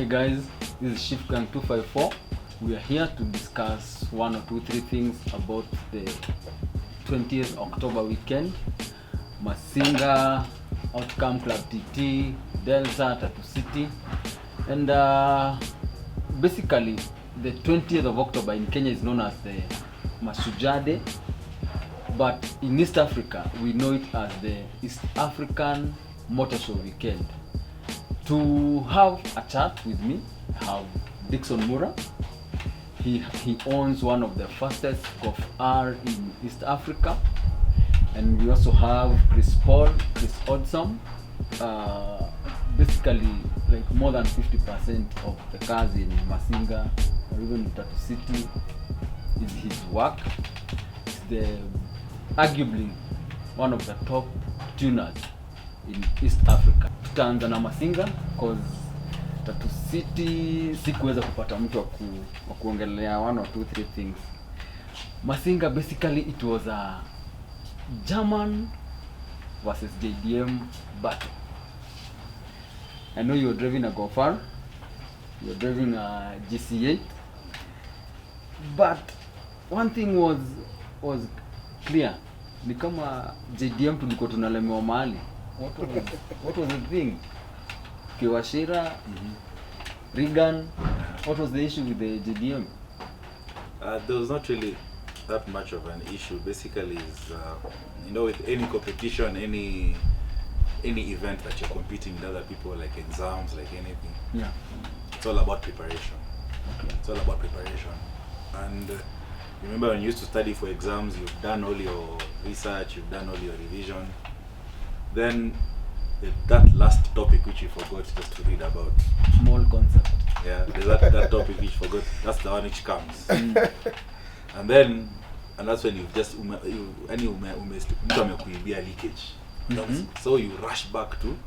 Hey guys, this is Gymkhana 254. We are here to discuss 1 or 2, 3 things about the 20th October weekend. Masinga, Outcome Club TT, Delta, Tattoo City. And basically, the 20th of October in Kenya is known as the Mashujaa Day. But in East Africa, we know it as the East African Motor Show Weekend. To have a chat with me, I have Dixon Mura. He owns one of the fastest golf R in East Africa. And we also have Chris Odsom. Basically, like more than 50% of the cars in Masinga or even Tattoo City is his work. It's arguably one of the top tuners in East Africa. Tutaanza na Masinga because Tattoo City sikuweza kupata mtu wa kuongelea 1 or 2, 3 things. Masinga, basically it was a German versus JDM battle. I know you're driving a Golf R, you're driving a GC8, but one thing was clear. Ni kama JDM tulikuwa tunalemewa mahali. What was the thing? Kiwashira, Regan, what was the issue with the JDM? There was not really that much of an issue. Basically, is with any competition, any event that you're competing with other people, like exams, like anything. Yeah. It's all about preparation. Okay. It's all about preparation. And remember when you used to study for exams, you've done all your research, you've done all your revision. Then that last topic which you forgot just to read about. Small concept. Yeah, that topic which you forgot. That's the one which comes. And that's when you've just mtu amekuibia leakage. So you rush back to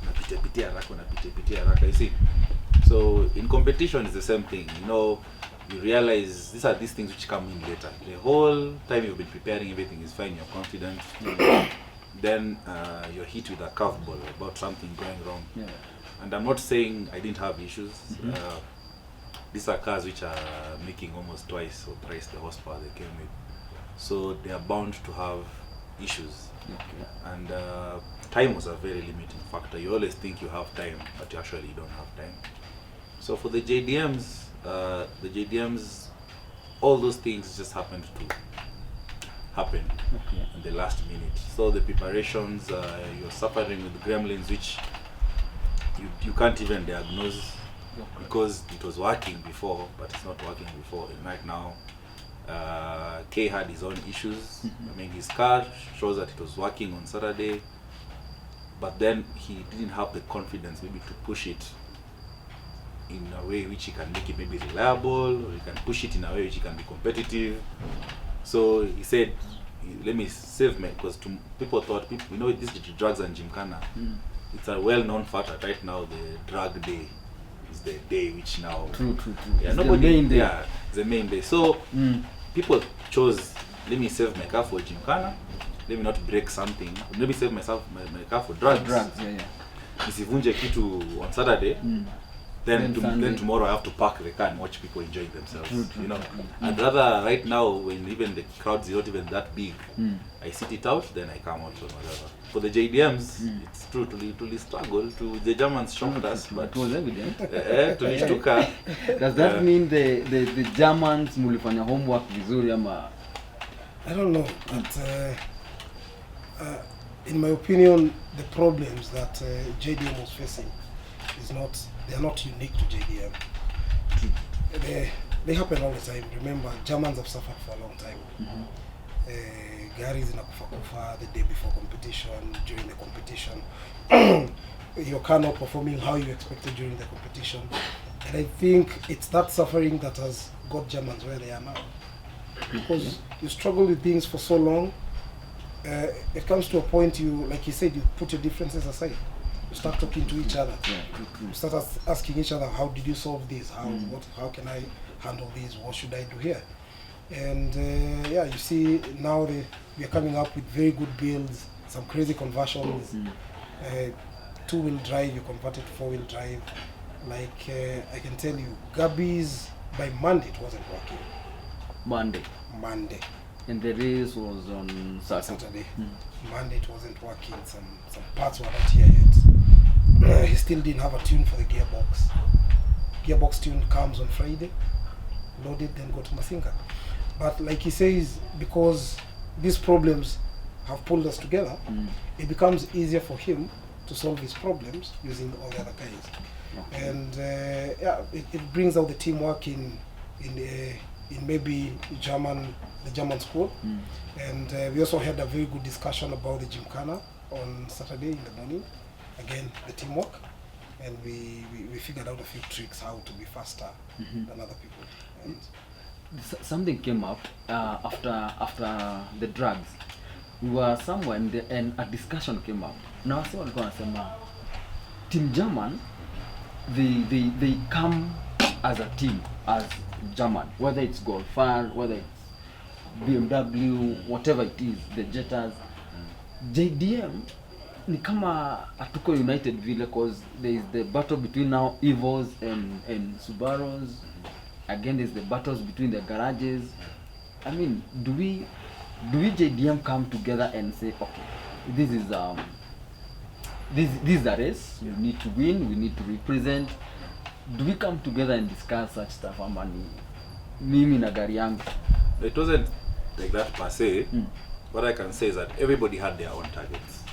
unapitia haraka, you see. So in competition it's the same thing. You realize these things which come in later. The whole time you've been preparing, everything is fine, you're confident. Then you're hit with a curveball about something going wrong. Yeah. And I'm not saying I didn't have issues. These are cars which are making almost twice or thrice the horsepower they came with. So they are bound to have issues. Okay. And time was a very limiting factor. You always think you have time, but you actually don't have time. So for the JDMs, all those things just happened to happen in the last minute. So the preparations, you're suffering with gremlins which you can't even diagnose because it was working before, but it's not working before. And right now, K had his own issues. I mean, his car shows that it was working on Saturday, but then he didn't have the confidence maybe to push it in a way which he can make it maybe reliable, or he can push it in a way which he can be competitive. So he said, let me save me, because people thought, this drugs and Gymkhana, it's a well-known fact right now. The drug day is the day which now True. Yeah, it's nobody. the main day. Yeah, it's the main day. So people chose, let me save my car for Gymkhana. Let me not break something. Let me save myself my car for drugs. Yeah. Nisivunje kitu on Saturday. Then tomorrow I have to park the car and watch people enjoying themselves. True. I'd rather right now, when even the crowds is not even that big, I sit it out, then I come out or whatever. For the JDMs, it's true to struggle. To the Germans shocked us, but it was evident. tulishtuka. Does that mean the Germans mulifanya homework vizuri ama? I don't know, but in my opinion, the problems that JDM was facing they are not unique to JDM. They happen all the time. Remember, Germans have suffered for a long time. Garis inakufa the day before competition, during the competition. Your car not performing how you expected during the competition. And I think it's that suffering that has got Germans where they are now. Because you struggle with things for so long, it comes to a point like you said, you put your differences aside. You start talking to each other. You start asking each other, how did you solve this? How can I handle this? What should I do here? And you see now we are coming up with very good builds, some crazy conversions. 2-wheel drive, you convert it to 4-wheel drive. Like I can tell you, Gabby's by Monday it wasn't working. Monday. Monday, And the race was on Saturday. Mm. Monday it wasn't working. Some parts were not here yet. He still didn't have a tune for the gearbox. Gearbox tune comes on Friday, loaded, then go to Masinga. But like he says, because these problems have pulled us together, Mm. it becomes easier for him to solve his problems using all the other guys. Okay. And yeah, it brings out the teamwork in maybe the German school. Mm. And we also had a very good discussion about the Gymkhana on Saturday in the morning. Again, the teamwork, and we figured out a few tricks how to be faster Mhm. than other people. And Something came up after the drugs. We were somewhere and a discussion came up. Na wase walikuwa wanasema team German, they come as a team, as German, whether it's Golfar, whether it's BMW, whatever it is, the Jettas. JDM ni kama hatuko united vile, cause there is the battle between now Evos and Subarus. Again, there's the battles between the garages. I mean, do we JDM come together and say, okay, this is the race, we need to win, we need to represent? Do we come together and discuss such stuff? Ama ni mimi na gari yangu? It wasn't like that per se. Mm. What I can say is that everybody had their own targets.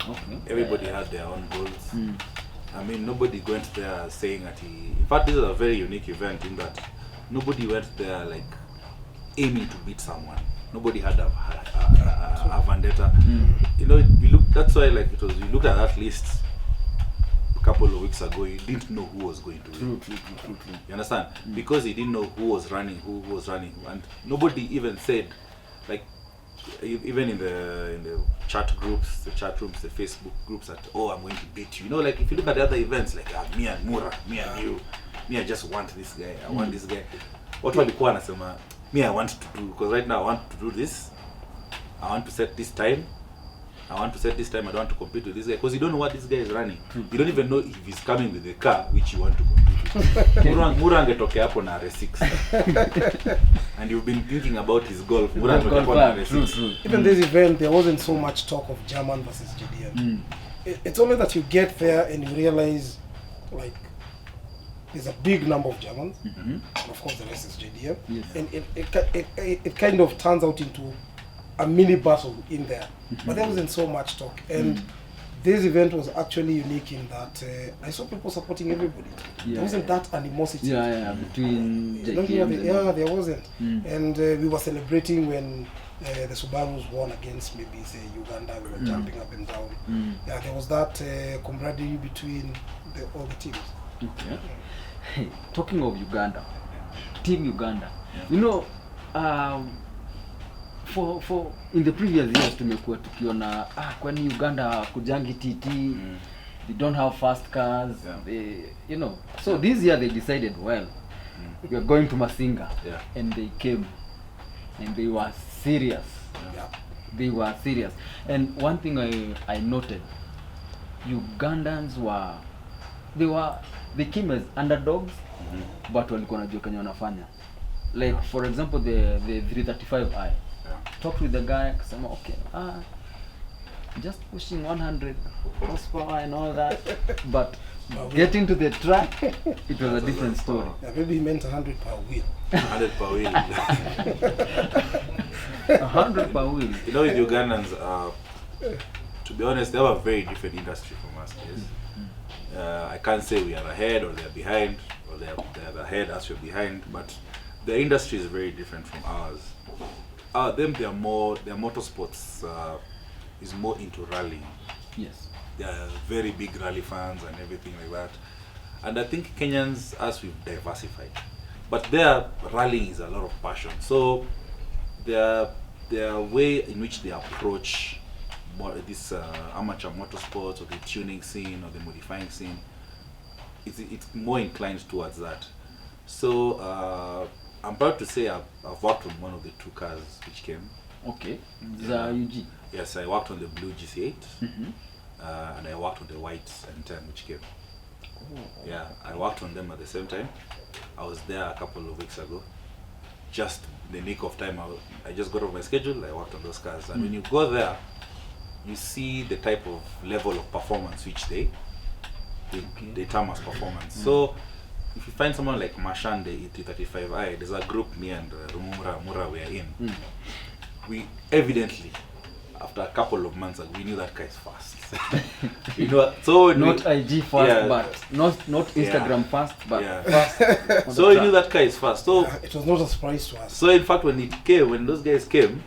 Okay. Everybody had their own goals. Mm. I mean, nobody went there saying that in fact, this is a very unique event in that nobody went there like aiming to beat someone. Nobody had a vendetta. Mm. You know, that's why like it was, you looked at that list a couple of weeks ago, you didn't know who was going to win. True. You understand? Mm. Because he didn't know who was running, and nobody even said, like, even in the chat groups, the chat rooms, the Facebook groups, that, oh, I'm going to beat you. You know, like if you look at the other events, like me and Mura, me and you, me, I just want this guy, I want this guy. What walikuwa wanasema, me, I want to do, because right now I want to do this, I want to set this time, I don't want to compete with this guy, because you don't know what this guy is running. You don't even know if he's coming with the car which you want to compete with. Mura angetokea hapo na R6. And you've been thinking about his golf. Mura angetokea hapo na R6. True. even this event, there wasn't so much talk of German versus JDM. Mm. It's only that you get there and you realize, like, there's a big number of Germans, Mm-hmm. and of course the rest is JDM. Yes. And it kind of turns out into a mini battle in there. But there wasn't so much talk. And this event was actually unique in that I saw people supporting everybody. Yeah. There wasn't that animosity. Yeah, between You don't hear JDM. the- yeah, there wasn't. Mm. And we were celebrating when the Subarus won against maybe say Uganda. We were jumping up and down. Mm. Yeah, there was that camaraderie between all the teams. Okay. Hey, talking of Uganda, Team Uganda. You know, for in the previous years tumekuwa tukiona kwani Uganda kujangi TT, they don't have fast cars, Yeah. they, you know. So this year they decided, well, we are going to Masinga. Yeah. And they came and they were serious. Yeah. They were serious. And one thing I noted, Ugandans they came as underdogs, but walikuwa wanajua kenye wanafanya. Like for example the 335i. Talked with the guy, akasema okay, just pushing 100 horsepower and all that, but getting to the track, it was a different story. Yeah, maybe he meant 100 per wheel. 100 per wheel. 100 per wheel. You know, with Ugandans, to be honest, they have a very different industry from us. Yes. I can't say we are ahead or they are behind, or they are ahead as we're behind, but the industry is very different from ours. Their motorsports is more into rallying. Yes. They are very big rally fans and everything like that. And I think Kenyans, as we've diversified, but their rallying is a lot of passion. So their way in which they approach this amateur motorsports or the tuning scene or the modifying scene, it's more inclined towards that. So I'm proud to say I've worked on one of the two cars which came. Okay. Yeah. The UG. Yes, I worked on the blue GC8 Mm-hmm. and I worked on the white M10 which came. Yeah, I worked on them at the same time. I was there a couple of weeks ago. Just the nick of time, I just got off my schedule, I worked on those cars. And when you go there, you see the type of level of performance which they term as performance. So if you find someone like Mashande E335i, there's a group me and Mura we are in. We evidently, after a couple of months, we knew that guy is fast. You know, so not IG fast, but not Instagram fast, but fast. So you knew that guy is fast. So it was not a surprise to us. So in fact, when those guys came,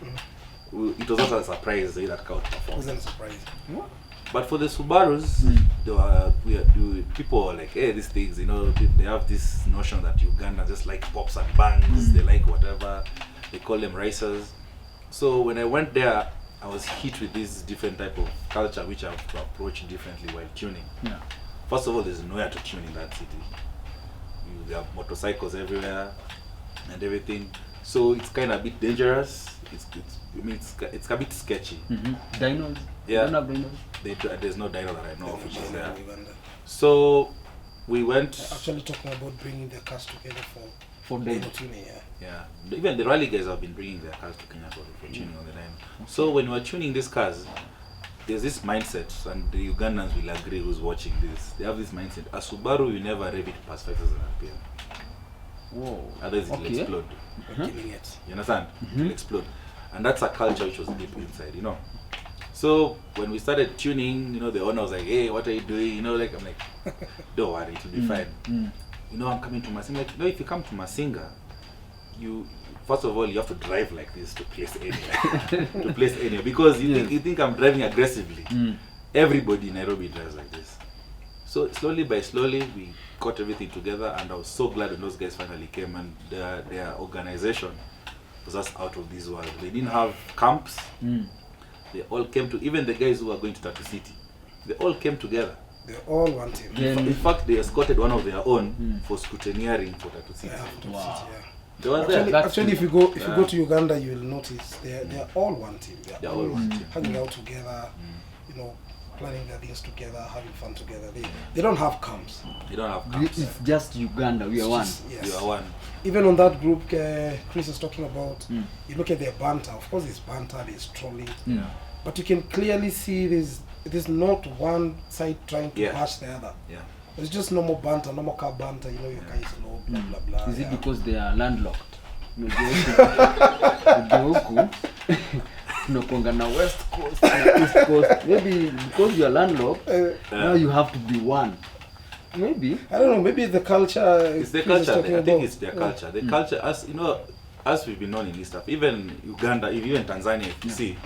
it was not a surprise that car would perform. It wasn't a surprise. But for the Subarus, people were like, hey, these things, you know, they have this notion that Uganda just like pops and bangs, they like whatever, they call them racers. So when I went there, I was hit with this different type of culture which I have to approach differently while tuning. First of all, there's nowhere to tune in that city. There are motorcycles everywhere and everything. So it's kind of a bit dangerous. It's a bit sketchy. Dinos? Yeah. Don't have dinos? There's no dino that I know of which is there. So we went. Actually talking about bringing the cars together for dino tuning, yeah. Even the rally guys have been bringing their cars to Kenya for tuning on the line. So when we're tuning these cars, there's this mindset, and the Ugandans will agree who's watching this. They have this mindset: a Subaru, you never rev it past 5,000 RPM. Whoa. Otherwise it will explode. killing it. You understand? It will explode. And that's a culture which was deep inside, you know. So when we started tuning, you know, the owner was like, hey, what are you doing? You know, like, I'm like, don't worry, it will be fine. You know, I'm coming to Masinga. Like, you know, if you come to Masinga, first of all, you have to drive like this to place anywhere. Because you think I'm driving aggressively. Everybody in Nairobi drives like this. So slowly by slowly, we got everything together, and I was so glad when those guys finally came, and their organization was just out of this world. They didn't have camps. They all came to, even the guys who were going to Tatu City, they all came together. They all want him. In fact, they escorted one of their own for scrutineering for Tatu City. Wow. They were there. Actually, if you go to Uganda, you will notice they're all one team. They're all hanging out together, you know, planning their things together, having fun together. They don't have camps. They don't have camps. It's just Uganda. We are one. Yes. You are one. Even on that group Chris is talking about, you look at their banter. Of course, there's banter, there's trolling. But you can clearly see there's not one side trying to bash the other. It's just normal banter, normal car banter. You know, your car is low, blah blah blah. Is it because they are landlocked? Tunakuanga na West Coast, na East Coast. Maybe because you are landlocked, now you have to be one. Maybe. I don't know. Maybe the culture. It's the culture. I think it's their culture. The culture, as you know, as we've been known in East Africa, even Uganda, even Tanzania, if you see,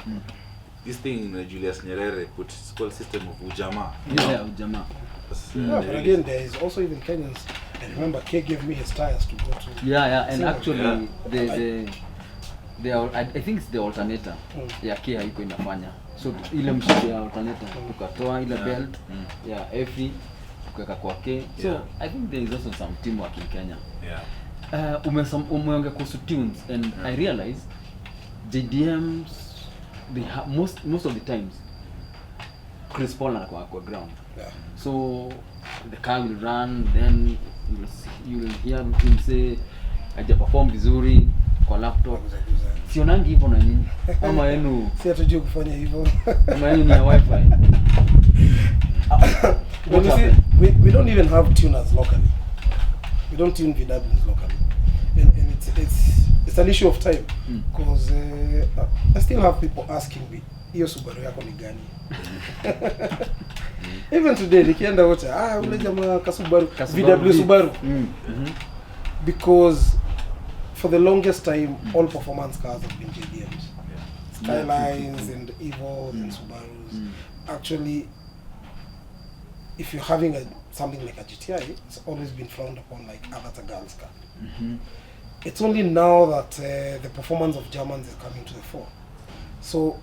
this thing Julius Nyerere put, it's called system of Ujamaa. Ujamaa. But again, there is also even Kenyans. And remember, K gave me his tires to go to. And actually, I think it's the alternator. Ya K haiko inafanya. So ile mshike ya alternator tukatoa ile belt ya F tukaweka kwa K. So I think there is also some teamwork in Kenya. Umeongea kuhusu tunes, and I realize JDMs, they have most of the times Chris Paul anakuwa kwa ground. So the car will run, then you will hear him say aja perform vizuri kwa laptop. Sionangi hivyo na nyinyi. Ama yenu si hatujui kufanya hivyo. Ama yenu ni ya wifi. We don't even have tuners locally. We don't tune VWs locally. And it's an issue of time, because I still have people asking me, hiyo Subaru yako ni gani? Even today, nikienda wote, ule jamaa ka Subaru, VW Subaru. Because for the longest time, all performance cars have been JDMs. Skylines and Evos and Subarus. Actually, if you're having something like a GTI, it's always been frowned upon like, that's a girl's car. It's only now that the performance of Germans is coming to the fore. So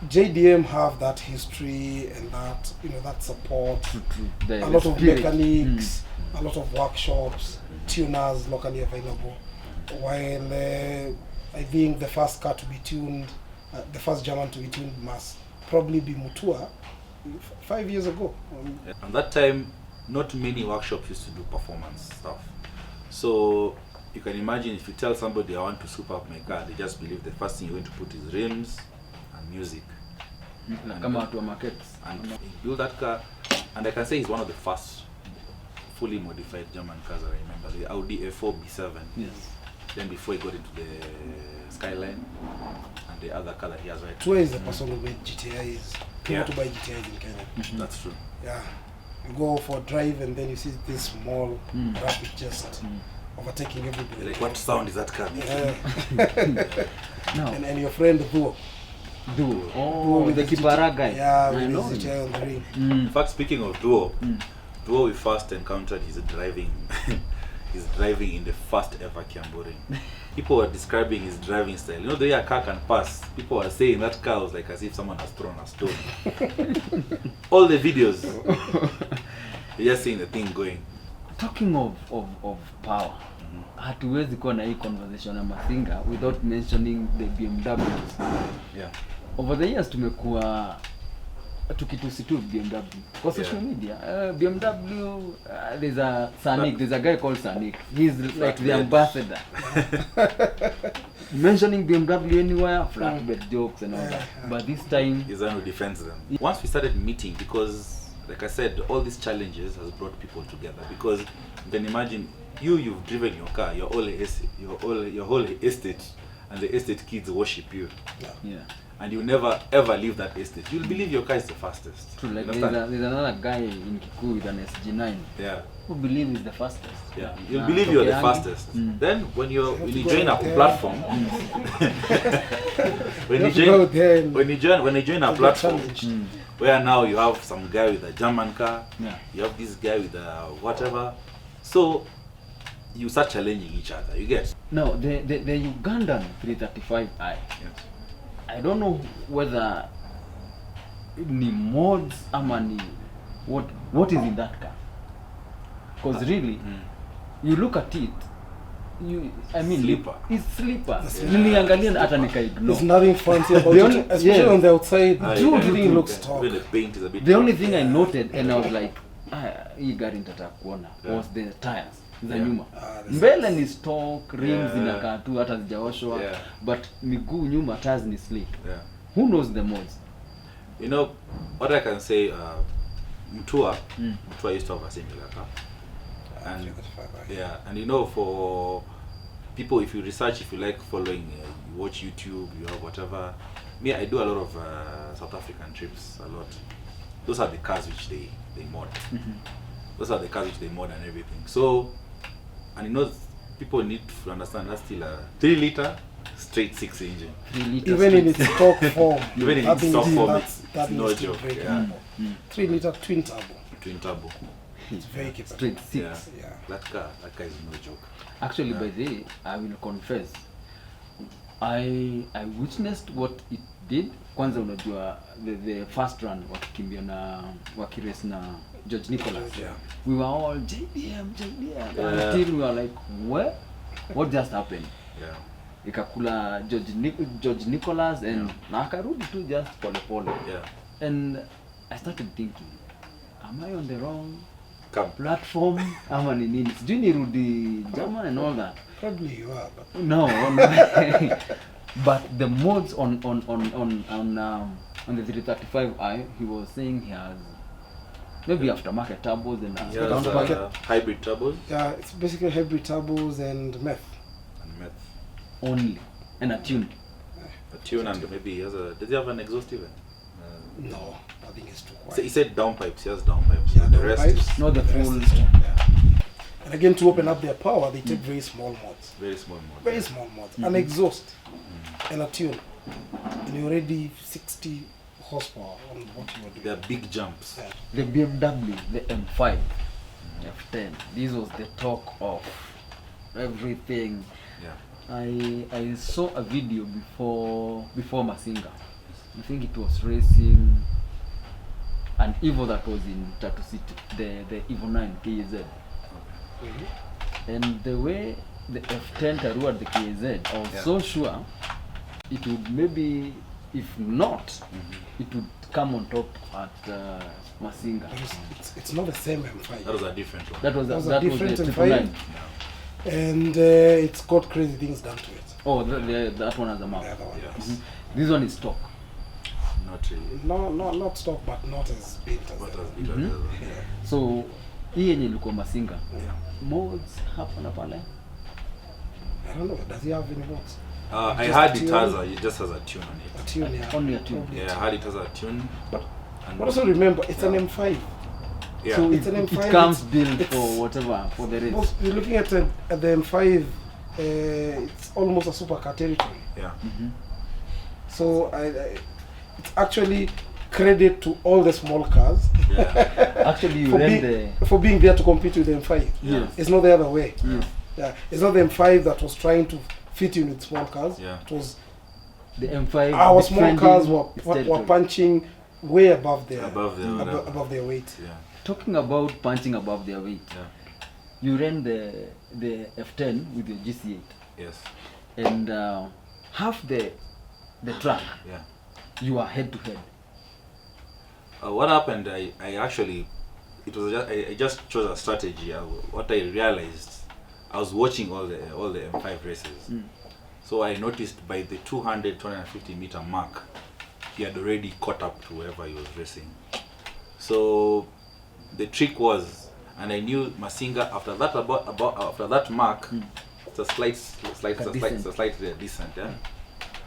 JDM have that history and that, you know, that support. A lot of mechanics, a lot of workshops, tuners locally available. While I think the first car to be tuned, the first German to be tuned must probably be Mutua 5 years ago. And that time, not many workshops used to do performance stuff. So you can imagine if you tell somebody I want to soup up my car, they just believe the first thing you're going to put is rims and music. Come out to a market. And he built that car, and I can say he's one of the first fully modified German cars I remember, the Audi A4 B7. Yes. Then before he got into the Skyline and the other car that he has right Tua is the person who made GTIs. People Yeah. to buy GTIs in Kenya. Mhm. That's true. Yeah. You go for a drive and then you see this small Mm. rapid just overtaking everybody. Like, what sound is that car making? Yeah. Now, and your friend Duo. Duo. Oh, with the his Kipara guy. Yeah, I with know his him. GTI on the ring. In fact, speaking of Duo, Mm. Duo we first encountered his driving. He's driving in the first ever Kiambori. People were describing his driving style. You know, the way a car can pass. People were saying that car was like as if someone has thrown a stone. All the videos, you're just seeing the thing going. Talking of power, hatuwezi kuwa na hii conversation na Masinga without mentioning the BMWs. Yeah. Over the years tumekuwa tukitusi tu BMW kwa social media. BMW, there's a Sanik, there's a guy called Sanik. He's like the ambassador. Mentioning BMW anywhere, flatbed jokes and all that. But this time, He's the one who defends them. Once we started meeting, because like I said, all these challenges has brought people together. Because you can imagine, you've driven your car, your whole estate, and the estate kids worship you. yeah. And you never ever leave that estate. You'll believe your car is the fastest. True, like You there's understand? another guy in Kikuyu with an SG9 Yeah. who believes he's the fastest. Yeah. You'll believe you're the Tokeangi. fastest. Mm. Then when you go join a out there. platform, when you join a platform Mm. where now you have some guy with a German car, Yeah. you have this guy with a whatever, so you start challenging each other. You get? Now, the Ugandan 335i, Yes. I don't know whether ni mods ama ni what is in that car. Because really, you look at it, I mean, Sleeper. it's sleeper. Yeah. Niliangalia hata There's nikaignore. nothing fancy about The it, only- especially yes. on the outside. Dude, Everything dude, looks Yeah. stock. Even the paint is a bit. The only thing I noted and I was like, hii gari nitataka kuona was the tires za Yeah. nyuma. the Mbele ni stock, rims Yeah. zinakaa tu hata zijaoshwa, Yeah. but miguu nyuma tires ni slick. Yeah. Who knows the mods? You know what I can say. Mtua used to have a similar car. And 335i. yeah, and you know, for people, if you research, if you like following, you watch YouTube, you have whatever. Me, I do a lot of South African trips, a lot. Those are the cars which they mod. Those are the cars which they mod and everything. So, and you know, people need to understand that's still a 3-liter straight 6 engine. 3 liters. Even in its stock form, Even in that its thing stock is- form, that's- it's that no is still joke, very yeah. capable. 3-liter twin turbo. Twin turbo. It's very capable. Straight 6. Yeah. Yeah. That car is no joke. Actually, by the way, I will confess, I witnessed what it did. Kwanza unajua the first run wakikimbia na wakirace na George Nicholas. Yeah. We were all JDM. Yeah. Until we were like, what just happened? Yeah. Ikakula George Nicholas and na akarudi tu just pole. Yeah. And I started thinking, am I on the wrong Come. platform? Ama ni nini? Sijui nirudi German and all that. Probably you are, but No, but the mods on the 335i, he was saying he has maybe aftermarket turbos and He has Aftermarket. hybrid turbos yeah, it's basically hybrid turbos and meth. and meth. only and a tune. A tune, and maybe he has a. Does he have an exhaust even? No, I think it's too So quiet. he said downpipes. He has downpipes. Yeah, The rest downpipes. is Not the rest full. is stock, yeah. And again, to open up their power, they take very small mods. very small mod. Very small mods. An exhaust and a tune. And you're already 60 horsepower on what you are doing. They are big jumps. Yeah. The BMW, the M5, F10. This was the talk of everything. Yeah. I saw a video before Masinga. I think it was racing an Evo that was in Tatu City, the Evo 9 KZ. And the way the F10 Taru at the KZ, I was Yeah. so sure it would maybe If not, it would come on top at Masinga. It's not the same M5. That was a different one. That was That was a the different triple M5. nine. And it's got crazy things done to it. Oh, that one has a map. The other one, Yeah. yes. This one is stock. Not really. No, not stock, but not as built as What the was other. bigger than the other. Yeah. So hii yenye ilikuwa Masinga. Yeah. Mods hapa na pale. I don't know. Does he have any mods? I Just had a it tune? as it just has a tune on A it. tune, yeah. Only a tune. Probably Yeah, I had it as a tune. But And But also remember, it's an M5. yeah. So It's it, an it M5, comes it's- built it's- for whatever, for the race. You're looking at the M5. It's almost a supercar territory. Yeah. So it's actually credit to all the small cars Yeah. Actually, you for, ran for being there to compete with the M5. Yes. It's not the other way. Yes. Yeah, it's not the M5 that was trying to fit in with small cars. Yeah. It was The M5. our small defending cars its were territory. punching way above their Above their weight. Yeah. Talking about punching above their weight, Yeah. you ran the F10 with your GC8, Yes. and half the track Yeah. you are head to head. What happened? I actually, it was just, I just chose a strategy. What I realized, I was watching all the M5 races. So I noticed by the 250 meter mark, he had already caught up to wherever he was racing. So the trick was, and I knew Masinga after that after that mark, it's a slight descent. Yeah.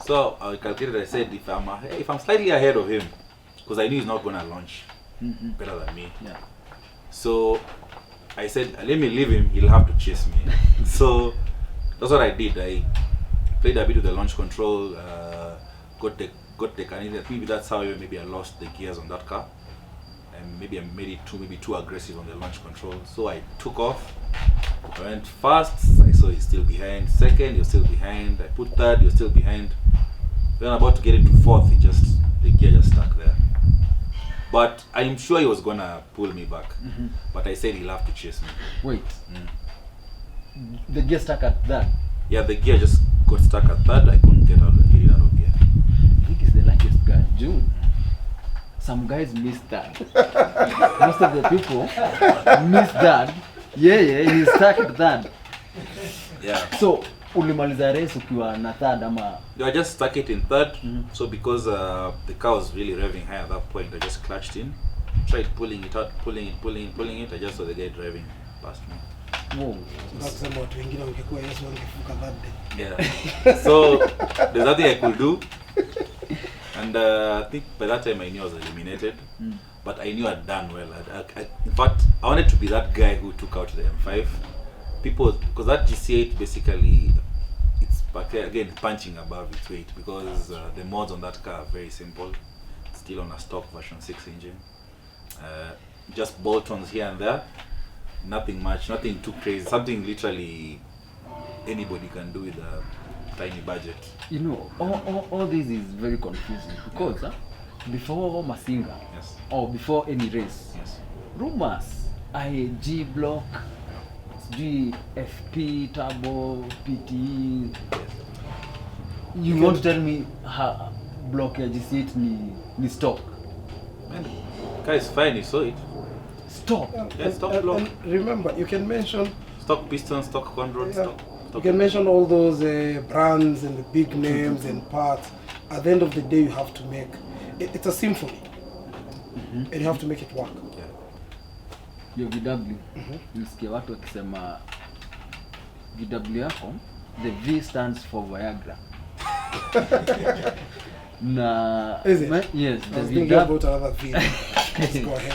So I calculated. I said if I'm slightly ahead of him, because I knew he's not gonna launch better than me. Yeah. So I said, let me leave him. He'll have to chase me. So that's what I did. I played a bit with the launch control. Got the and maybe that's how maybe I lost the gears on that car. And maybe I made it too aggressive on the launch control. So I took off. I went fast. I saw he's still behind. Second, you're still behind. I put third, you're still behind. Then about to get into fourth, the gear just stuck there. But I'm sure he was gonna pull me back. But I said he'll have to chase me. Wait. The gear stuck at that. Yeah, the gear just got stuck at third. I couldn't get it out of gear. I think he's the luckiest guy. June. Some guys missed that. Most of the people missed that. Yeah, he's stuck at that. Yeah. So ulimaliza race ukiwa na third ama? I just stuck it in third. So because the car was really revving high at that point, I just clutched in, tried pulling it out, pulling it. I just saw the guy driving past me. Whoa. That's what wengine wangekuwa Yesu wangefuka that day. Yeah. So there's nothing I could do. And I think by that time I knew I was eliminated. But I knew I'd done well. In fact, I wanted to be that guy who took out the M5. People, because that GC8 basically, it's again punching above its weight because the mods on that car are very simple. Still on a stock version 6 engine. Just bolt-ons here and there. Nothing much, nothing too crazy. Something literally anybody can do with a tiny budget. You know, all this is very confusing because before Masinga, Yes. or before any race, Yes. rumors, G block, GFP, turbo, PTE. You want to tell me how block ya GC8 ni stock? Man, car is fine, you saw it. Stock. Yeah, stock block. And remember, you can mention Stock piston, stock control, Yeah. stock. You can mention all those brands and the big names and parts. At the end of the day, you have to make it's a symphony, and you have to make it work. Yeah. Your VW. Nisikia watu wakisema VW yako, the V stands for Viagra. Is it? Yes, I the was thinking VW, about another V. Let's go ahead.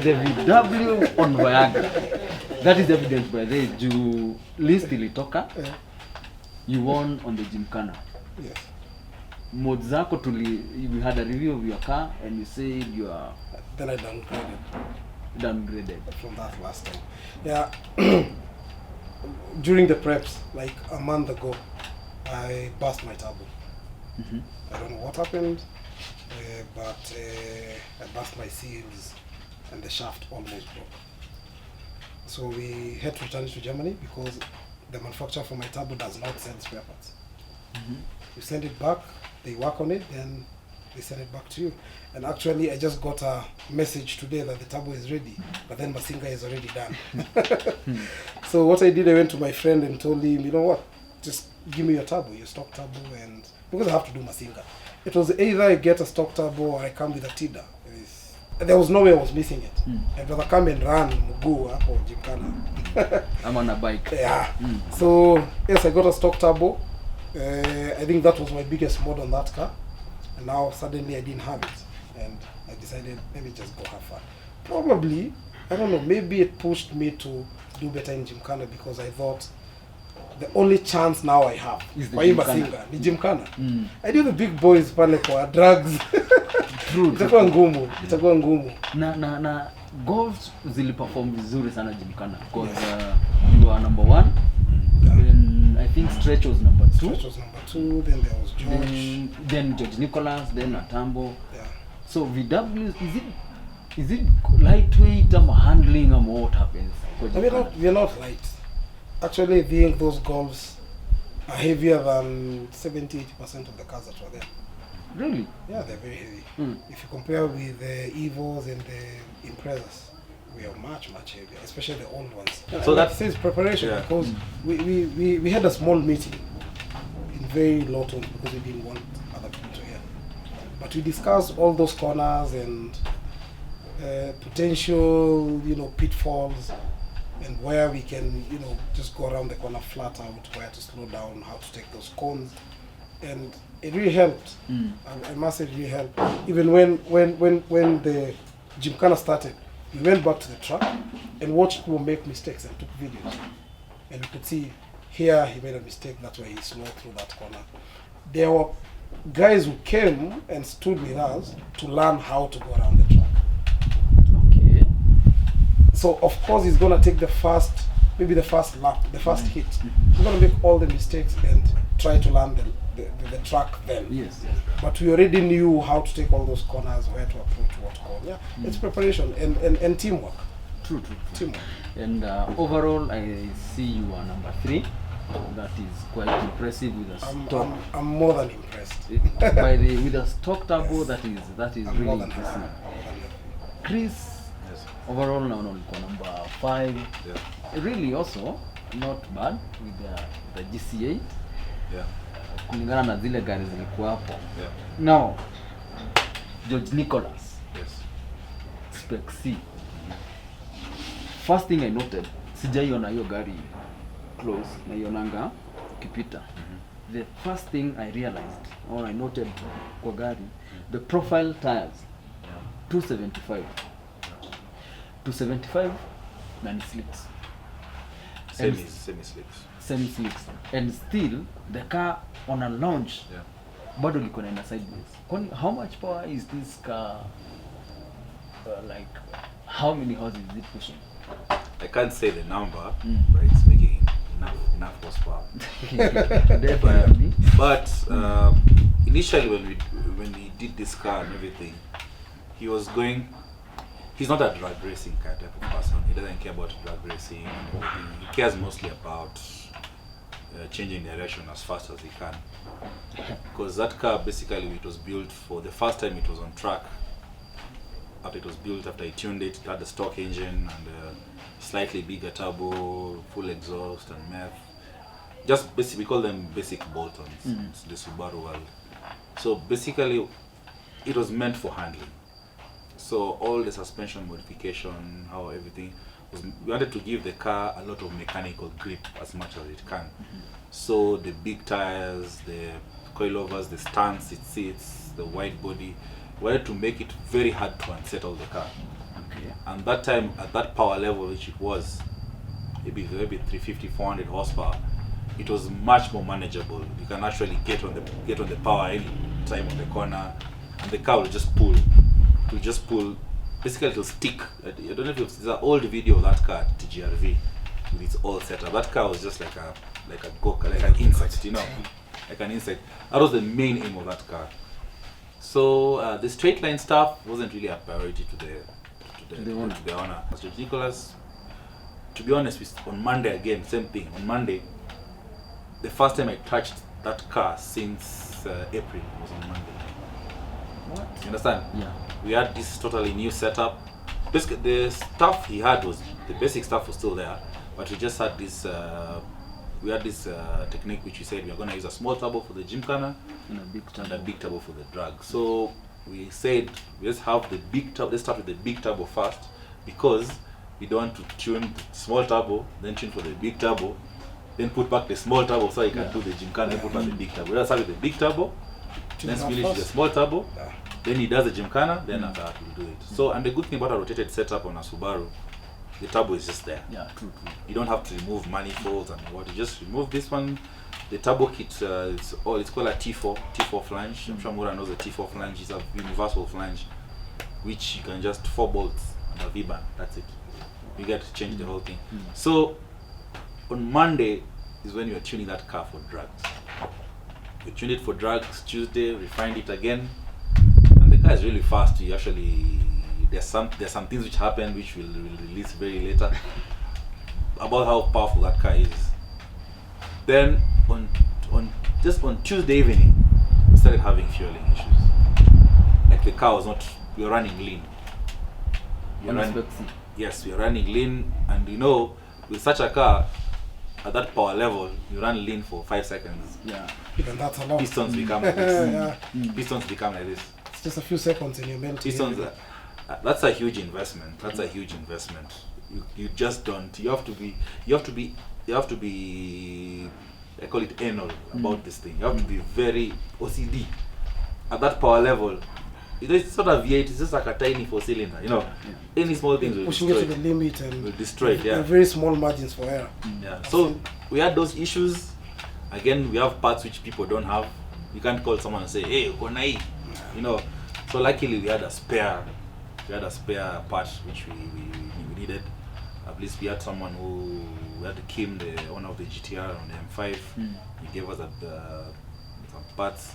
the VW on Viagra. That is evident by the you list ilitoka. Yeah. You won on the Gymkhana. Yes. Mods zako we had a review of your car and you said you are Then I downgraded from that last time. Yeah. During the preps, like a month ago, I burst my turbo. I don't know what happened, but I burst my seals and the shaft almost broke. So we had to return it to Germany because the manufacturer for my turbo does not send spare parts. We sent it back, they work on it, then they send it back to you. And actually, I just got a message today that the turbo is ready, but then Masinga is already done. So what I did, I went to my friend and told him, you know what, just give me your turbo, your stock turbo, and because I have to do Masinga. It was either I get a stock turbo or I come with a Tida. There was no way I was missing it. I'd rather come and run Muguu or Gymkhana. I'm on a bike. Yeah. So yes, I got a stock turbo. I think that was my biggest mod on that car, and now suddenly I didn't have it, and I decided maybe just go have fun. Probably, I don't know, maybe it pushed me to do better in Gymkhana because I thought the only chance now I have is the Masinga ni Gymkhana. I do the big boys pale kwa drugs. Itakuwa ngumu. Na golf ziliperform vizuri sana Gymkhana because you are number 1. Then I think Stretch was number 2. Stretch was number 2. Then there was George. Then George Nicholas. Then Atambo. Yeah. So VW, is it lightweight or handling or what happens? We're not light. Actually, I think those golfs are heavier than 70-80% of the cars that were there. Really? Yeah, they're very heavy. If you compare with the Evos and the Imprezas, we are much heavier, especially the old ones. So that says preparation, because we had a small meeting in very low tones because we didn't want other people to hear. But we discussed all those corners and potential, pitfalls, and where we can, just go around the corner flat out, where to slow down, how to take those cones. And it really helped. I must say it really helped. Even when the Gymkhana started, we went back to the track and watched people make mistakes and took videos. And we could see here he made a mistake, that's why he slowed through that corner. There were guys who came and stood with us to learn how to go around the track. Okay. So of course he's gonna take the first lap, the first hit. He's gonna make all the mistakes and try to learn the track then. Yes. But we already knew how to take all those corners, where to approach, what call. Yeah, it's preparation and teamwork. True. Teamwork. And overall, I see you are number 3. That is quite impressive with a stock. I'm more than impressed. With a stock turbo, that is I'm really impressive. Chris, overall now number 5. Yeah. Really also not bad with the GC8. Yeah. Kulingana na zile gari zilikuwa hapo. Yeah. Now, George Nicholas. Yes. Spec C. First thing I noted, sijaiona hiyo gari close, naionanga ukipita. The first thing I realized, or I noted kwa gari, the profile tires. 275. 275 and slicks. Semi-slicks. And still, the car on a launch, bado liko naenda sideways. How much power is this car? Like, how many horses is it pushing? I can't say the number, but it's making enough horsepower. Definitely. But initially, when we did this car and everything, he's not a drag racing car type of person. He doesn't care about drag racing. He cares mostly about changing direction as fast as he can. Because that car, basically, it was built for the first time it was on track. After it was built, after he tuned it, it had the stock engine and slightly bigger turbo, full exhaust and MEF. Just basically, we call them basic bolt-ons. It's the Subaru world. So basically, it was meant for handling. So all the suspension modification, how everything was, we wanted to give the car a lot of mechanical grip as much as it can. So the big tires, the coilovers, the stance it sits, the wide body, we wanted to make it very hard to unsettle the car. Okay. And that time, at that power level which it was, maybe 350, 400 horsepower, it was much more manageable. You can actually get on the power any time on the corner, and the car will just pull. It will just pull. Basically, it will stick. I don't know if it's an old video of that car, TGRV, with its all setup. That car was just like an insect, like an insect. That was the main aim of that car. So the straight line stuff wasn't really a priority to the owner. Mr. Nicholas, to be honest, on Monday again, same thing. On Monday, the first time I touched that car since April. It was on Monday. What? You understand? Yeah. We had this totally new setup. Basically, the stuff he had was the basic stuff was still there, but we just had this. We had this technique which we said we are going to use a small turbo for the Gymkhana And a big and turbo. a big turbo for the drag. So we said let's have the big turbo. Let's start with the big turbo first because we don't want to tune the small turbo, then tune for the big turbo, then put back the small turbo so you can do the Gymkhana, then put back the big turbo. Let's start with the big turbo, then split it to the small turbo, then he does the Gymkhana, then after that we'll do it. So, and the good thing about a rotated setup on a Subaru, the turbo is just there. Yeah, true. You don't have to remove manifolds and what. You just remove this one. The turbo kit, it's called a T4 flange. I'm sure Mura knows the T4 flange is a universal flange, which you can just 4 bolts and a V-band. That's it. You get to change the whole thing. So on Monday is when you are tuning that car for drags. We tuned it for drags. Tuesday, refined it again, and the car is really fast. You actually there's some things which happen which we'll release very later about how powerful that car is. Then on Tuesday evening we started having fueling issues. Like the car was not, we were running lean. Yes, we are running lean, and you know, with such a car at that power level, you run lean for 5 seconds. Yeah. Even that's a lot. Pistons become like this. Yeah. Pistons become like this. It's just a few seconds and you're meant to. Pistons. That's a huge investment. That's a huge investment. You just don't. You have to be. I call it anal about this thing. You have to be very OCD at that power level. It's not a V8. It's just like a tiny 4-cylinder. You know, any small things will pushing destroy it to the limit and will destroy it. Yeah. very small margins for error. Yeah. So we had those issues. Again, we have parts which people don't have. You can't call someone and say, "Hey, ukonai," you know. So luckily we had a spare. We had a spare part which we needed. At least we had someone who we had Kim, the owner of the GTR on the M5. He gave us some parts,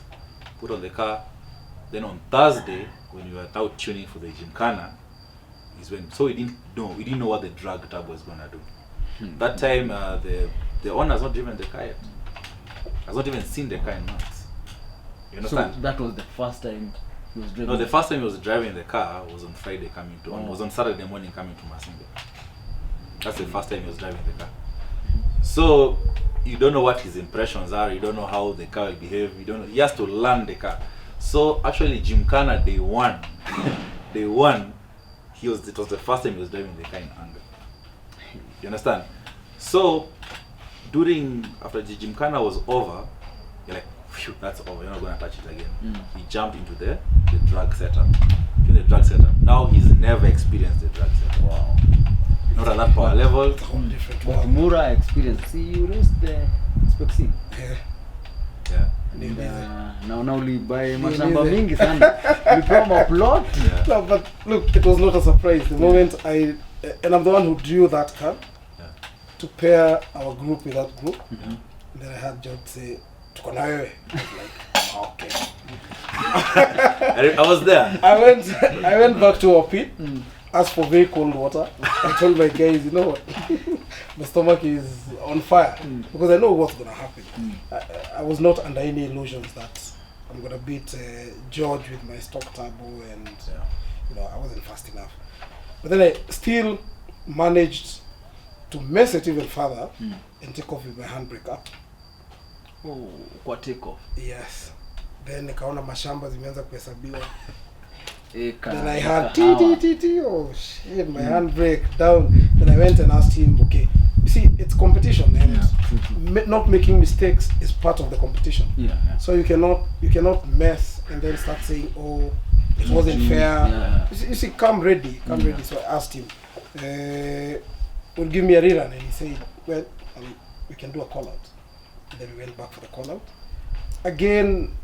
put on the car. Then on Thursday, when we were out tuning for the Gymkhana, is when we didn't know what the drag turbo was gonna do. That time the owner has not driven the car yet. Has not even seen the car in months. You understand? So that was the first time he was driving. No, the first time he was driving the car was on Friday was on Saturday morning coming to Masinga. That's the first time he was driving the car. So you don't know what his impressions are, you don't know how the car will behave, he has to learn the car. So actually Gymkhana day one, it was the first time he was driving the car in anger. You understand? So after the Gymkhana was over, you're like, phew, that's over, you're not gonna touch it again. He jumped into the drag setup. Now he's never experienced the drag setup. Wow. Not at that power level. It's a whole different But world. Mura experience. See, you raised the spec C. Yeah. And now ulibuy mashamba mingi sana. Ulipewa maplot. No, but look, it was not a surprise. The moment and I'm the one who drew that card to pair our group with that group. And then I had John say, "Tuko na wewe." I was like, okay. I was there. I went back to our pit, asked for very cold water. I told my guys, you know what, my stomach is on fire because I know what's gonna happen. I was not under any illusions that I'm gonna beat George with my stock turbo, and you know I wasn't fast enough. But then I still managed to mess it even further and take off with my handbrake up. Oh, kwa take off. Yes. Then nikaona mashamba zimeanza kuhesabiwa. Eka. Then I had oh shit, my handbrake down. Then I went and asked him, okay, you see, it's competition, and not making mistakes is part of the competition. Yeah. So you cannot mess and then start saying, oh, it wasn't fair. Yeah. You see, come ready. So I asked him, will give me a rerun, and he said, well, we can do a call out. And then we went back for the call out. Again,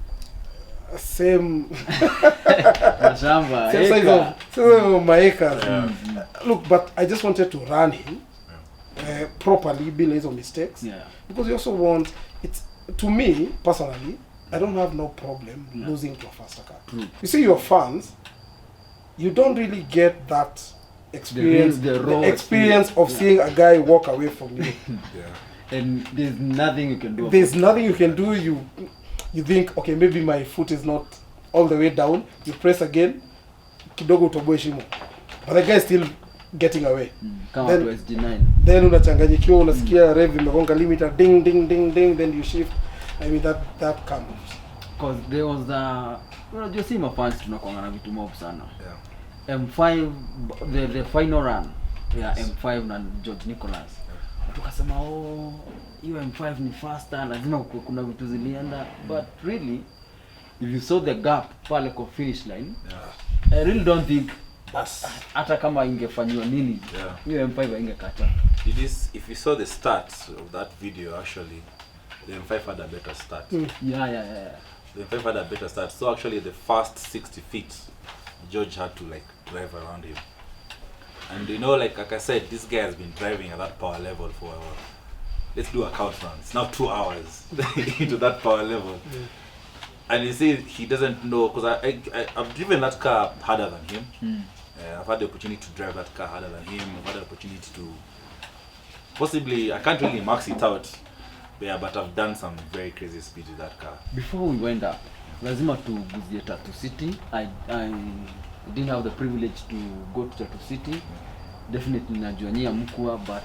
same Mashamba. same size of my acres. Look, but I just wanted to run him properly, be less of mistakes. Yeah. Because you also want it's, to me personally, I don't have no problem losing to a faster car. You see, your fans, you don't really get that experience, the raw experience of seeing a guy walk away from you. And there's nothing you can do. There's nothing you can do. You think, okay, maybe my foot is not all the way down. You press again, kidogo utoboe shimo. But the guy is still getting away. Come Then- to SG9. Then unachanganyikiwa, unasikia rev imegonga limiter, ding ding ding ding, then you shift. I mean that comes. Because there was unajua si mafans tunakuanga na vitu mob sana. Yeah. M5 the final run ya M5 na George Nicholas. Tukasema hiyo M5 ni faster, lazima kuna vitu zilienda, but really if you saw the gap pale kwa finish line, I really don't think hata kama ingefanywa nini hiyo M5 haingekata. It is, if you saw the stats of that video, actually the M5 had a better start. Yeah. The M5 had a better start. So actually the first 60 feet, George had to like drive around him. And you know, like I said, this guy has been driving at that power level for, let's do a countdown. It's now 2 hours into that power level. And you see, he doesn't know, because I've driven that car harder than him. I've had the opportunity to drive that car harder than him. I've had the opportunity to, possibly, I can't really max it out. Yeah, but I've done some very crazy speed with that car. Before we went up, lazima tuguzie Tattoo City. I didn't have the privilege to go to Tattoo City. Definitely najua nyia mkua, but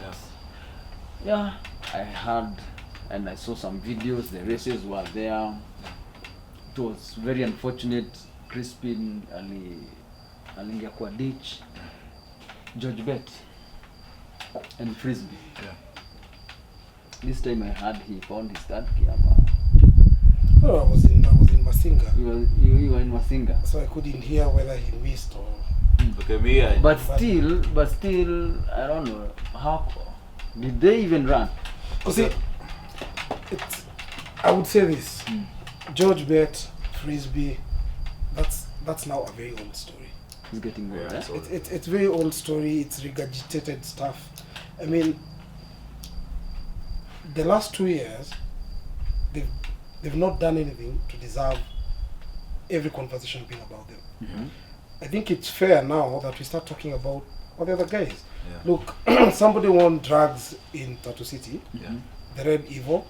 yeah, I heard and I saw some videos. The races were there. It was very unfortunate. Crispin aliingia kwa ditch. George Bet and Frisbee. Yeah. This time I heard he found his third gear. No, I was in Masinga. You were in Masinga. So I couldn't hear whether he missed or. Okay, me, But still, I don't know how did they even run? You see, I would say this: George Bet, Frisbee. That's now a very old story. It's getting old. Yeah, so It's very old story. It's regurgitated stuff. I mean, the last 2 years, they've not done anything to deserve every conversation being about them. I think it's fair now that we start talking about all the other guys. Yeah. Look, somebody won drugs in Tattoo City, the Red Evil.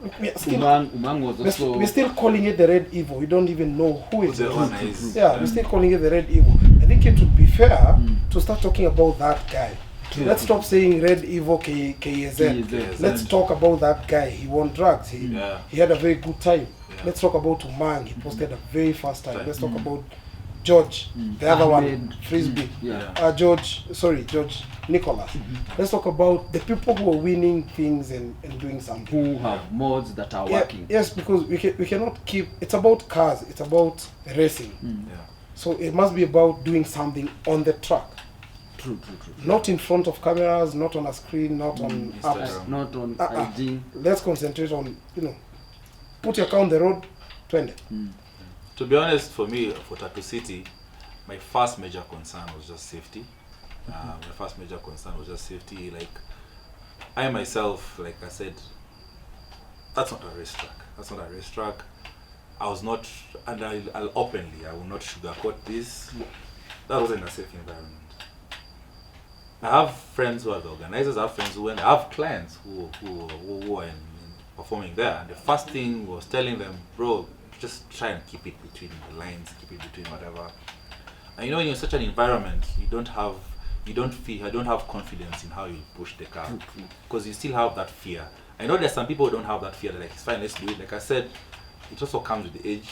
Look, Umang was also. we're still calling it the Red Evil. We don't even know who is the it. owner is. Yeah, we're still calling it the Red Evil. I think it would be fair to start talking about that guy. Let's stop saying Red Evil KZ. Let's talk about that guy. He won drugs. He had a very good time. Yeah. Let's talk about Umang. He posted a very fast time. Let's talk about George, the other one, Frisbee. George Nicholas. Let's talk about the people who are winning things and doing something. Who have mods that are working. Yes, because we cannot keep. It's about cars. It's about racing. So it must be about doing something on the track. True. Not in front of cameras, not on a screen, not on apps. Instagram. Not on IG. Let's concentrate on, put your car on the road, 20. To be honest, for me, for Tattoo City, my first major concern was just safety. Like, I myself, like I said, that's not a racetrack. I was not, and I'll openly, I will not sugarcoat this. That wasn't a safe environment. I have friends who are the organizers, I have friends who went, I have clients who are performing there. And the first thing was telling them, bro, just try and keep it between the lines, keep it between whatever. And when you're in such an environment, I don't have confidence in how you push the car. Because you still have that fear. I know there's some people who don't have that fear, they're like, it's fine, let's do it. Like I said, it also comes with the age.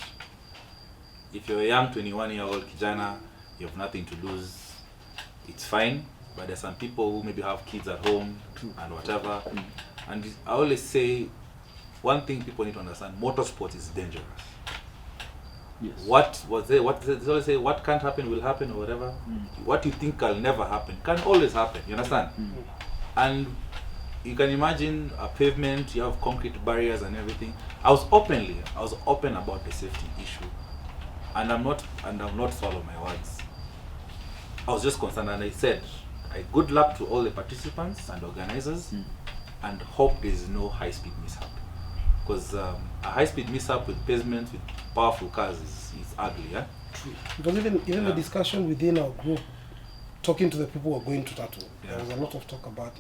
If you're a young 21-year-old kijana, you have nothing to lose, it's fine. But there's some people who maybe have kids at home and whatever. And I always say, one thing people need to understand, motorsport is dangerous. Yes. They always say, what can't happen will happen or whatever. What you think can never happen can always happen, you understand? And you can imagine a pavement, you have concrete barriers and everything. I was open about the safety issue. And I'm not swallow my words. I was just concerned, and I said, good luck to all the participants and organizers, and hope there is no high-speed mishap. Because a high-speed mishap with pavement, with powerful cars is ugly, yeah? True. Because even the discussion within our group, talking to the people who are going to Tattoo, there was a lot of talk about,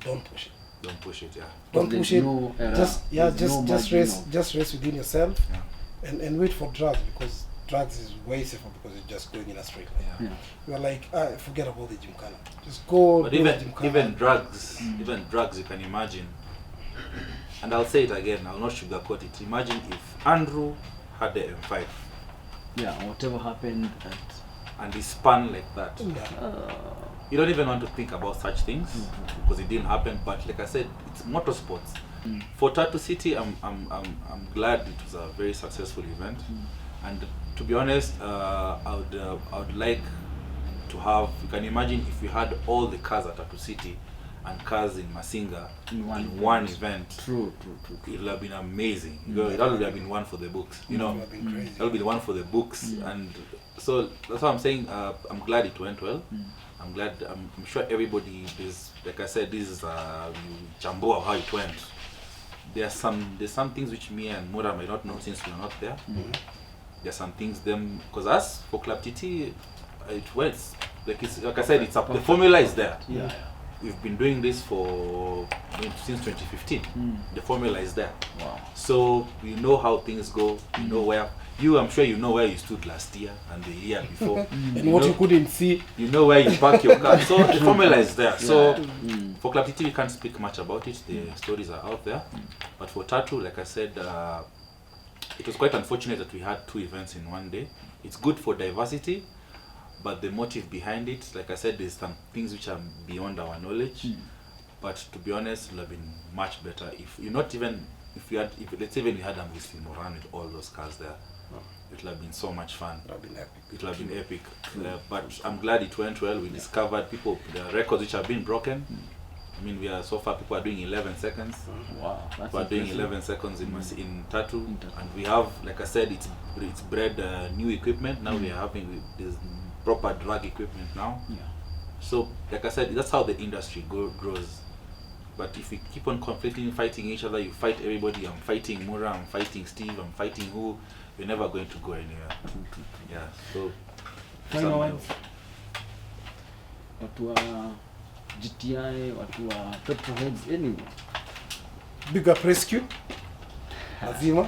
don't push it. Don't push it, yeah. Don't There's push it. no error. Just There's no margin of- just race within yourself, Yeah. and wait for drugs, because drugs is way safer because you're just going in a straight line. Yeah. Yeah. You're like, forget about the Gymkhana. Just go But do even the Gymkhana. even drugs, you can imagine. And I'll say it again. I'll not sugarcoat it. Imagine if Andrew had the M5 Yeah, whatever happened at and he spun like that. Yeah. You don't even want to think about such things because it didn't happen. But like I said, it's motorsports. For Tattoo City, I'm glad it was a very successful event. And to be honest, I would like to have. You can imagine if we had all the cars at Tattoo City and cars in Masinga In one event. True. It would have been amazing. That would have been one for the books. You know, It would have been crazy. that would be the one for the books. And so that's what I'm saying. I'm glad it went well. I'm glad. I'm sure everybody is. Like I said, this is a jumbo of how it went. There's some things which me and Mura might not know since we're not there. There's some things because us for Club TT, it works. Like I said, it's up. The formula is there. Yeah. We've been doing this since 2015. The formula is there. Wow. So we know how things go. We know where I'm sure you know where you stood last year and the year before. And what you couldn't see. You know where you park your car. So the formula is there. So for Club TT, we can't speak much about it. The stories are out there. But for Tattoo, like I said, it was quite unfortunate that we had 2 events in one day. It's good for diversity, but the motive behind it, like I said, there's some things which are beyond our knowledge. But to be honest, it would have been much better if let's say we had Ambusli Moran with all those cars there. It would have been so much fun. It would have been epic. It would have been epic. But I'm glad it went well. We discovered the records which have been broken. I mean, so far people are doing 11 seconds. Wow. That's We're doing impressive. 11 seconds in Tattoo, and we have, like I said, it's bred new equipment. Now we are having this proper drag equipment now. Yeah. So, like I said, that's how the industry grows. But if we keep on conflicting, fighting each other, you fight everybody. I'm fighting Mura, I'm fighting Steve, I'm fighting who. You're never going to go anywhere. Yeah. So. Final words. Watu wa GTI, watu wa Petroheads, anyway. Big up rescue. Lazima.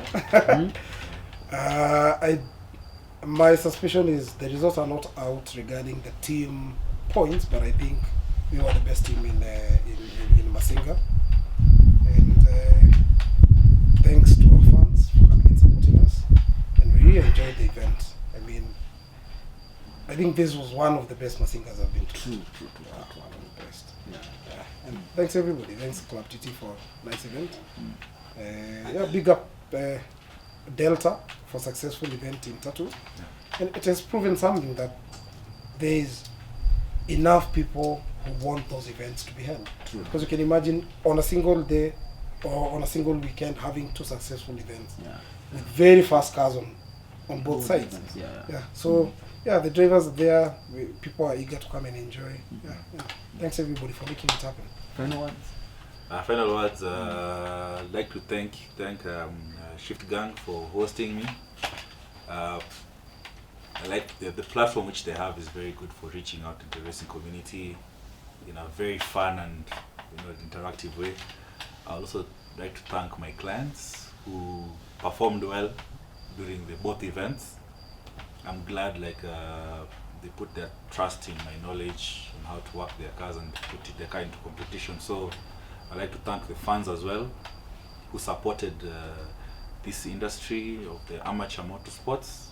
My suspicion is the results are not out regarding the team points, but I think we were the best team in Masinga. And thanks to our fans for coming and supporting us. And we really enjoyed the event. I think this was one of the best Masingas I've been to. True. One of the best. Yeah. And thanks everybody. Thanks Club TT for a nice event. Big up Delta for successful event in Tattoo. And it has proven something that there is enough people who want those events to be held. True. Because you can imagine on a single day or on a single weekend having 2 successful events with very fast cars on both sides. Yeah. So the drivers are there. People are eager to come and enjoy. Thanks everybody for making it happen. Final words. Final words. I'd like to thank Shift Gang for hosting me. I like the platform which they have is very good for reaching out to the racing community in a very fun and interactive way. I also like to thank my clients who performed well during both events. I'm glad they put their trust in my knowledge on how to work their cars and put their car into competition. So I'd like to thank the fans as well who supported this industry of the amateur motorsports.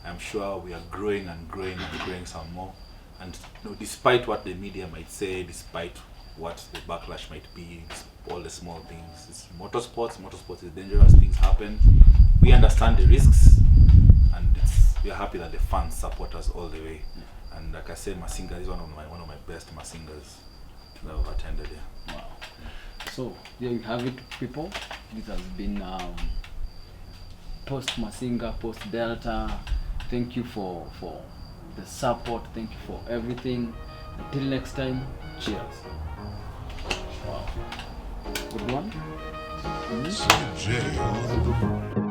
I'm sure we are growing and growing some more. And despite what the media might say, despite what the backlash might be, all the small things, it's motorsports. Motorsports is dangerous. Things happen. We understand the risks, and we are happy that the fans support us all the way. And like I said, Masinga is one of my best Masingas that I've attended. Yeah. Wow. So there you have it, people. This has been post Masinga, post Delta. Thank you for the support. Thank you for everything. Until next time, cheers. Wow. Good one. CJ.